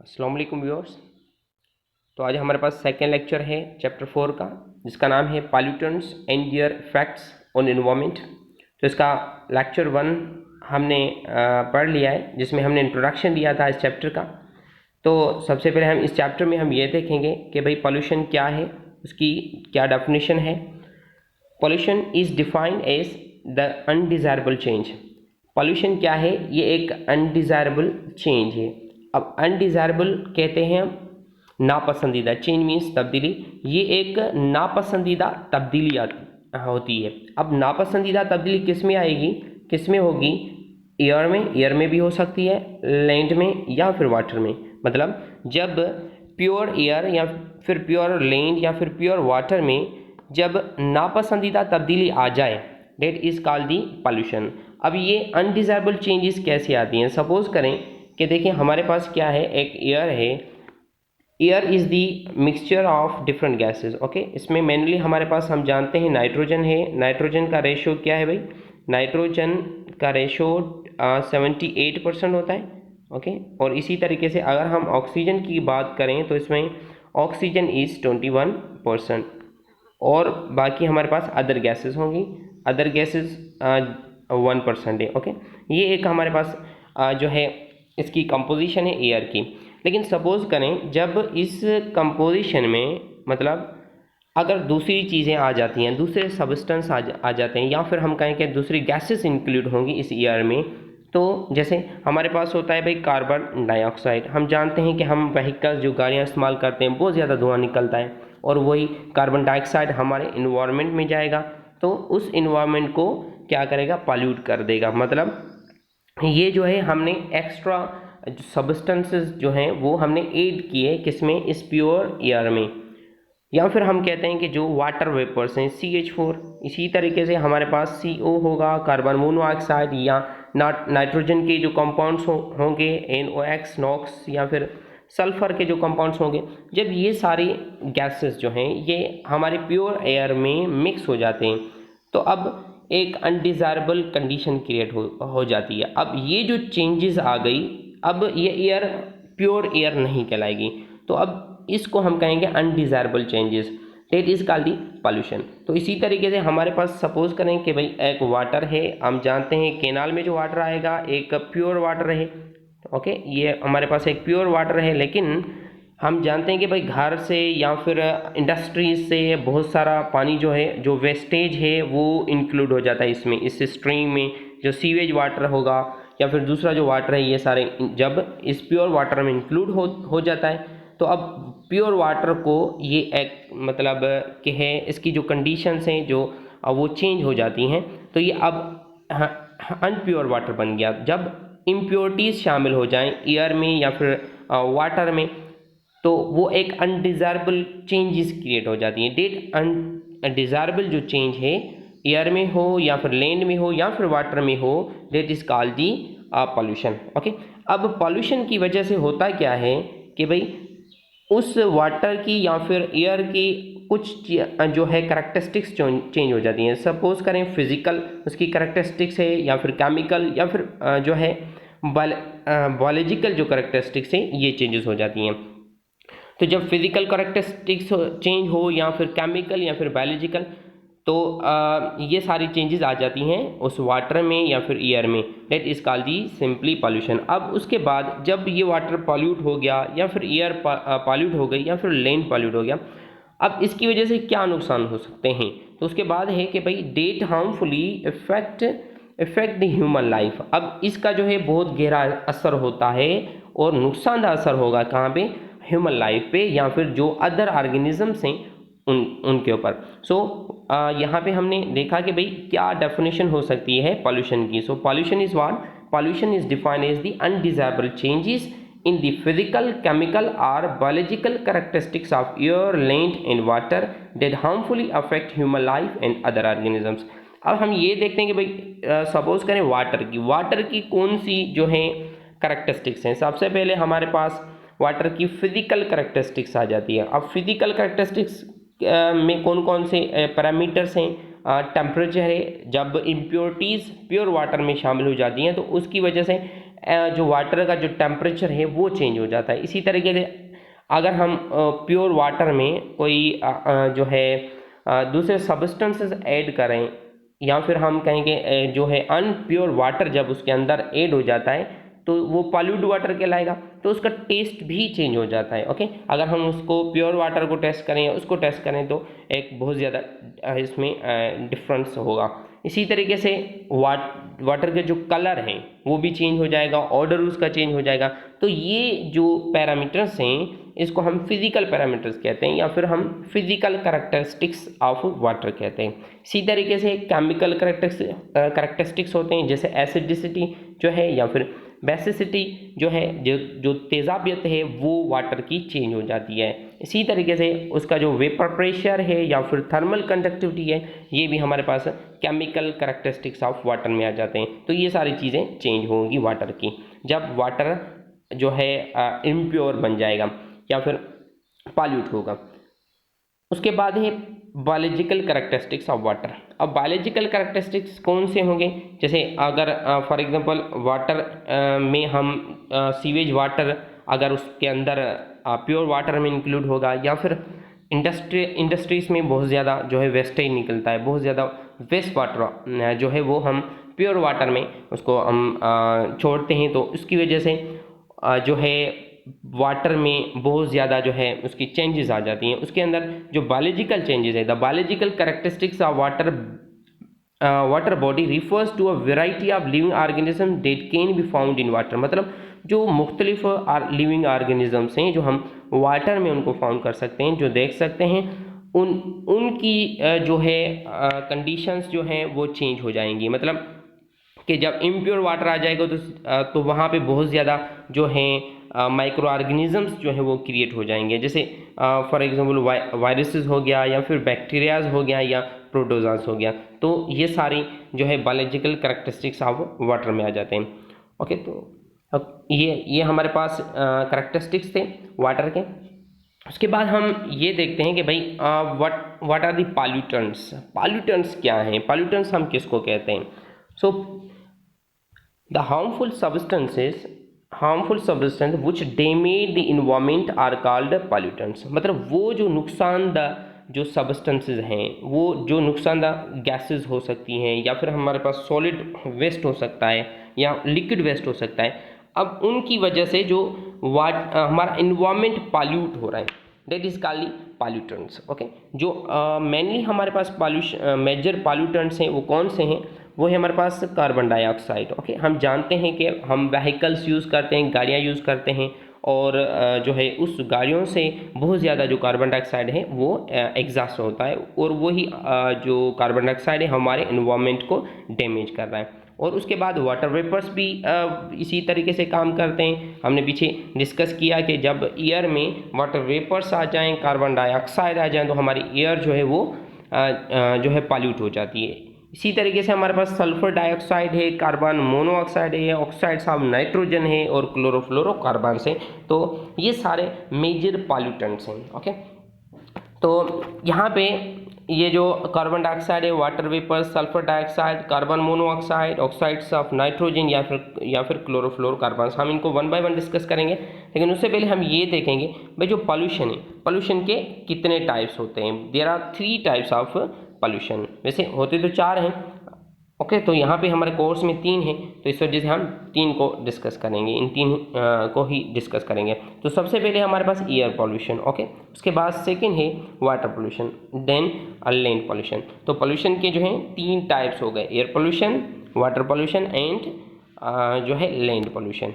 अस्सलाम वालेकुम व्यूअर्स। तो आज हमारे पास सेकेंड लेक्चर है चैप्टर 4 का, जिसका नाम है pollutants and there effects on environment. तो इसका लेक्चर 1 हमने पढ़ लिया है, जिसमें हमने इंट्रोडक्शन दिया था इस चैप्टर का। तो सबसे पहले हम इस चैप्टर में हम ये देखेंगे कि भाई पॉल्यूशन क्या है, उसकी क्या डेफिनेशन है। Pollution is defined as the undesirable change. Pollution क्या है? ये एक अनडिज़ायरेबल चेंज है। अब अनडिज़ायरेबल कहते हैं हम नापसंदीदा, चेंज मीन्स तब्दीली। ये एक नापसंदीदा तब्दीली होती है। अब नापसंदीदा तब्दीली किस में आएगी, किस में होगी? एयर में भी हो सकती है, लैंड में या फिर वाटर में। मतलब जब प्योर एयर या फिर प्योर लैंड या फिर प्योर वाटर में जब नापसंदीदा तब्दीली आ जाए, that is called the pollution. अब ये अनडिजायरेबल चेंजेस कैसे आती हैं? सपोज करें कि देखिए हमारे पास क्या है, एक एयर है। Air is the mixture of different gases. Okay, इसमें मेनली हमारे पास हम जानते हैं नाइट्रोजन है। नाइट्रोजन का रेशो क्या है भाई? नाइट्रोजन का रेशो 78% होता है। ओके, और इसी तरीके से अगर हम ऑक्सीजन की बात करें तो इसमें ऑक्सीजन इज़ 21%। और बाकी हमारे पास अदर गैसेस होंगी, अदर गैसेस 1% है। ओके, ये एक हमारे पास जो है इसकी कंपोजिशन है एयर की। लेकिन सपोज करें जब इस कंपोजिशन में मतलब अगर दूसरी चीज़ें आ जाती हैं, दूसरे सब्सटेंस आ जाते हैं, या फिर हम कहें कि दूसरी गैसेस इंक्लूड होंगी इस एयर में, तो जैसे हमारे पास होता है भाई कार्बन डाइऑक्साइड। हम जानते हैं कि हम व्हीकल्स जो गाड़ियाँ इस्तेमाल करते हैं बहुत ज़्यादा धुआं निकलता है, और वही कार्बन डाइऑक्साइड हमारे इन्वायरमेंट में जाएगा, तो उस इन्वायरमेंट को क्या करेगा? पॉल्यूट कर देगा। मतलब ये जो है हमने एक्स्ट्रा सब्सटेंसेस जो हैं वो हमने ऐड किए किसमें? इस प्योर एयर में। या फिर हम कहते हैं कि जो वाटर वेपर्स हैं CH4, इसी तरीके से हमारे पास CO होगा, कार्बन मोनोऑक्साइड, या नाइट्रोजन के जो कंपाउंड्स होंगे NOx, नॉक्स, या फिर सल्फर के जो कंपाउंड्स होंगे। जब ये सारी गैसेस जो हैं ये हमारे प्योर एयर में मिक्स हो जाते हैं, तो अब एक अनडिज़ायरेबल कंडीशन क्रिएट हो जाती है। अब ये जो चेंजेस आ गई, अब ये एयर प्योर एयर नहीं कहलाएगी, तो अब इसको हम कहेंगे undesirable changes, that is called the pollution. तो इसी तरीके से हमारे पास सपोज करें कि भाई एक वाटर है, हम जानते हैं केनाल में जो वाटर आएगा एक प्योर वाटर है। ओके, ये हमारे पास एक प्योर वाटर है, लेकिन हम जानते हैं कि भाई घर से या फिर इंडस्ट्रीज से बहुत सारा पानी जो है, जो वेस्टेज है, वो इंक्लूड हो जाता है इसमें, इस स्ट्रीम में। जो सीवेज वाटर होगा या फिर दूसरा जो वाटर है, ये सारे जब इस प्योर वाटर में इंक्लूड हो जाता है, तो अब प्योर वाटर को ये एक मतलब कि है इसकी जो कंडीशंस हैं जो वो चेंज हो जाती हैं, तो ये अब अनप्योर वाटर बन गया। जब इम्प्योरिटीज़ शामिल हो जाएं एयर में या फिर वाटर में, तो वो एक अनडिज़ायरेबल चेंजेस क्रिएट हो जाती हैं। डेट अनडिज़ायरेबल जो चेंज है एयर में हो या फिर लैंड में हो या फिर वाटर में हो, that is called the pollution. Okay, अब पॉल्यूशन की वजह से होता क्या है कि भाई उस वाटर की या फिर एयर की कुछ जो है करैक्टरिस्टिक्स चेंज हो जाती हैं। सपोज करें फिजिकल उसकी करैक्टरिस्टिक्स है, या फिर केमिकल, या फिर जो है बायोलॉजिकल जो करैक्टरिस्टिक्स हैं ये चेंजेस हो जाती हैं। तो जब फिजिकल करैक्टरिस्टिक्स चेंज हो या फिर केमिकल या फिर बायोलॉजिकल, तो ये सारी चेंजेस आ जाती हैं उस वाटर में या फिर एयर में, that is called the simply pollution. अब उसके बाद जब ये वाटर पॉल्यूट हो गया या फिर एयर पॉल्यूट हो गई या फिर लैंड पॉल्यूट हो गया, अब इसकी वजह से क्या नुकसान हो सकते हैं? तो उसके बाद है कि भाई that harmfully effect the human life. अब इसका जो है बहुत गहरा असर होता है और नुकसानदायक असर होगा कहाँ पे? ह्यूमन लाइफ पे, या फिर जो अदर ऑर्गेनिजम्स हैं उनके ऊपर। सो यहाँ पे हमने देखा कि भाई क्या डेफिनेशन हो सकती है पॉल्यूशन की। So pollution is what? Pollution is defined as the undesirable changes in the physical, chemical or biological characteristics of air, land and water that harmfully affect human life and other organisms। अब हम ये देखते हैं कि भाई suppose करें water की कौन सी जो है करैक्टरिस्टिक्स हैं। सबसे पहले हमारे पास वाटर की फिजिकल करैक्टरिस्टिक्स आ जाती है। अब फिजिकल करैक्टरिस्टिक्स में कौन कौन से पैरामीटर्स हैं? टेम्परेचर है, जब इम्प्योरिटीज़ प्योर वाटर में शामिल हो जाती हैं तो उसकी वजह से जो वाटर का जो टेम्परेचर है वो चेंज हो जाता है। इसी तरीके से अगर हम प्योर वाटर में कोई जो है दूसरे सब्सटेंसेस ऐड करें, या फिर हम कहेंगे जो है अनप्योर वाटर जब उसके अंदर ऐड हो जाता है तो वो पॉल्यूट वाटर कहलाएगा, तो उसका टेस्ट भी चेंज हो जाता है। ओके, अगर हम उसको प्योर वाटर को टेस्ट करें या उसको टेस्ट करें तो एक बहुत ज़्यादा इसमें डिफरेंस होगा। इसी तरीके से वाटर के जो कलर हैं वो भी चेंज हो जाएगा, ऑर्डर उसका चेंज हो जाएगा। तो ये जो पैरामीटर्स हैं इसको हम फिजिकल पैरामीटर्स कहते हैं, या फिर हम फिजिकल कैरेक्टरिस्टिक्स ऑफ वाटर कहते हैं। इसी तरीके से केमिकल कैरेक्टरिस्टिक्स होते हैं, जैसे एसिडिसिटी जो है या फिर बेसिसिटी जो है, जो तेजाबियत है वो वाटर की चेंज हो जाती है। इसी तरीके से उसका जो वेपर प्रेशर है या फिर थर्मल कंडक्टिविटी है, ये भी हमारे पास केमिकल कैरेक्टरिस्टिक्स ऑफ वाटर में आ जाते हैं। तो ये सारी चीज़ें चेंज होंगी वाटर की जब वाटर जो है इम्प्योर बन जाएगा या फिर पॉल्यूट होगा। उसके बाद है बायोलॉजिकल कैरेक्टरिस्टिक्स ऑफ वाटर। अब बायोलॉजिकल कैरेक्टरिस्टिक्स कौन से होंगे, जैसे अगर फॉर एग्जांपल वाटर में हम सीवेज वाटर अगर उसके अंदर प्योर वाटर में इंक्लूड होगा, या फिर इंडस्ट्रीज में बहुत ज़्यादा जो है वेस्टेज निकलता है, बहुत ज़्यादा वेस्ट वाटर जो है वो हम प्योर वाटर में उसको हम छोड़ते हैं, तो उसकी वजह से जो है वाटर में बहुत ज़्यादा जो है उसकी चेंजेस आ जाती हैं। उसके अंदर जो बायोलॉजिकल चेंजेस है, the biological characteristics of water body refers to a variety of living organism that can be found in water. मतलब जो मुख्तलिफ लिविंग ऑर्गेनिजम्स हैं जो हम वाटर में उनको फाउंड कर सकते हैं, जो देख सकते हैं, उनकी जो है कंडीशंस जो हैं वो चेंज हो जाएंगी। मतलब कि जब इम्प्योर वाटर आ जाएगा तो वहाँ पे बहुत ज़्यादा जो हैं माइक्रो ऑर्गेनिजम्स जो है वो क्रिएट हो जाएंगे, जैसे फॉर एग्जांपल वायरसेस हो गया, या फिर बैक्टीरियाज हो गया, या प्रोटोजोआस हो गया। तो ये सारी जो है बायोलॉजिकल कैरेक्टरिस्टिक्स ऑफ वाटर में आ जाते हैं। ओके, तो अब ये हमारे पास कैरेक्टरिस्टिक्स थे वाटर के। उसके बाद हम ये देखते हैं कि भाई what are the pollutants. Pollutants क्या हैं, पॉल्यूटेंट्स हम किसको कहते हैं? So the harmful substance which damage the environment are called pollutants. मतलब वो जो नुकसानदा जो सब्सटेंसेज हैं, वो जो नुकसानदा गैसेस हो सकती हैं, या फिर हमारे पास सॉलिड वेस्ट हो सकता है, या लिक्विड वेस्ट हो सकता है। अब उनकी वजह से जो हमारा इन्वायरमेंट पॉल्यूट हो रहा है, that is called pollutants. Okay, जो मेनली हमारे पास मेजर पॉल्यूटेंट्स हैं वो कौन से हैं? वो है हमारे पास कार्बन डाइऑक्साइड। ओके, हम जानते हैं कि हम व्हीकल्स यूज़ करते हैं, गाड़ियाँ यूज़ करते हैं, और जो है उस गाड़ियों से बहुत ज़्यादा जो कार्बन डाइऑक्साइड है वो एग्जॉस्ट होता है, और वही जो कार्बन डाइऑक्साइड है हमारे एनवायरनमेंट को डैमेज कर रहा है। और उसके बाद वाटर वेपर्स भी इसी तरीके से काम करते हैं। हमने पीछे डिस्कस किया कि जब एयर में वाटर वेपर्स आ जाएं, कार्बन डाइऑक्साइड आ जाएं, तो हमारी एयर जो है वो जो है पॉल्यूट हो जाती है। इसी तरीके से हमारे पास सल्फर डाइऑक्साइड है, कार्बन मोनोऑक्साइड है, ऑक्साइड्स ऑफ नाइट्रोजन है, और क्लोरोफ्लोरोकार्बन्स हैं। तो ये सारे मेजर पॉल्यूटेंट्स हैं। ओके, तो यहाँ पे ये जो कार्बन डाइऑक्साइड है, water vapour, sulphur dioxide, carbon monoxide, oxides of nitrogen, या फिर क्लोरोफ्लोरोकार्बन्स, हम इनको वन बाय वन डिस्कस करेंगे। लेकिन उससे पहले हम ये देखेंगे भाई जो पॉल्यूशन है, पॉल्यूशन के कितने टाइप्स होते हैं। There are 3 types of pollution. वैसे होते तो 4 हैं। ओके, तो यहाँ पे हमारे कोर्स में 3 हैं, तो इस वजह से हम 3 को डिस्कस करेंगे, इन 3 को ही डिस्कस करेंगे। तो सबसे पहले हमारे पास एयर पॉल्यूशन। ओके, उसके बाद सेकंड है water pollution, then land pollution. तो पॉल्यूशन के जो हैं 3 टाइप्स हो गए, air pollution, water pollution, and जो है लैंड पॉल्यूशन।